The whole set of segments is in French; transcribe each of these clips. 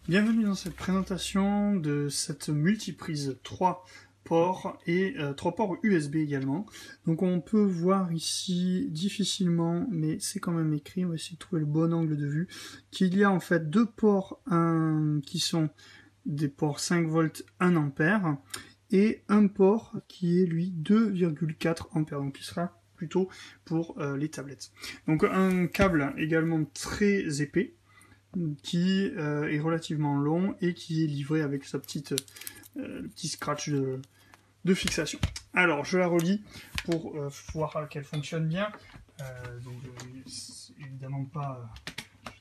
Bienvenue dans cette présentation de cette multiprise 3 ports et 3 ports USB également. Donc on peut voir ici difficilement, mais c'est quand même écrit, on va essayer de trouver le bon angle de vue, qu'il y a en fait deux ports qui sont des ports 5 volts 1 ampère et un port qui est lui 2,4 ampères, donc qui sera plutôt pour les tablettes. Donc un câble également très épais, qui est relativement long et qui est livré avec sa petite petit scratch de fixation. Alors je la relis pour voir qu'elle fonctionne bien. Donc évidemment pas,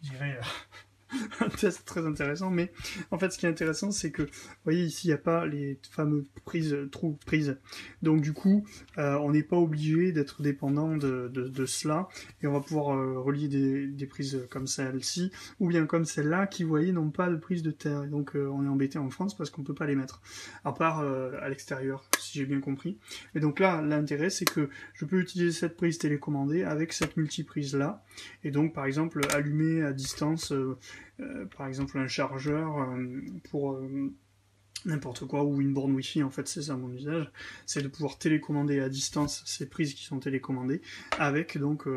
je dirais, un test très intéressant, mais en fait ce qui est intéressant c'est que, vous voyez ici il n'y a pas les fameux trous prises, donc du coup on n'est pas obligé d'être dépendant de cela, et on va pouvoir relier des prises comme celle-ci, ou bien comme celle-là, qui, vous voyez, n'ont pas de prise de terre, et donc on est embêté en France parce qu'on ne peut pas les mettre, à part à l'extérieur, si j'ai bien compris. Et donc là, l'intérêt c'est que je peux utiliser cette prise télécommandée avec cette multiprise là, et donc par exemple allumer à distance par exemple un chargeur pour n'importe quoi, ou une borne Wi-Fi, en fait c'est ça mon usage, c'est de pouvoir télécommander à distance ces prises qui sont télécommandées avec donc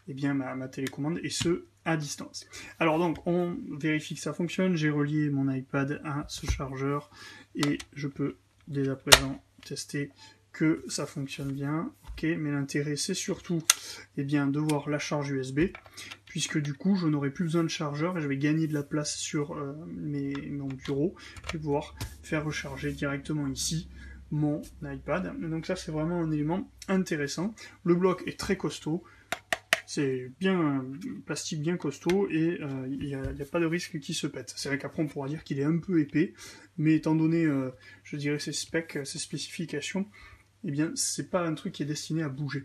eh bien ma télécommande, et ce à distance. Alors donc on vérifie que ça fonctionne, j'ai relié mon iPad à ce chargeur et je peux dès à présent tester que ça fonctionne bien. Ok, mais l'intérêt c'est surtout bien de voir la charge USB, puisque du coup je n'aurai plus besoin de chargeur et je vais gagner de la place sur mon bureau et pouvoir faire recharger directement ici mon iPad. Donc ça c'est vraiment un élément intéressant. Le bloc est très costaud, c'est bien plastique bien costaud, et il n'y a pas de risque qu'il se pète. C'est vrai qu'après on pourra dire qu'il est un peu épais, mais étant donné je dirais ses specs, ses spécifications, eh bien c'est pas un truc qui est destiné à bouger.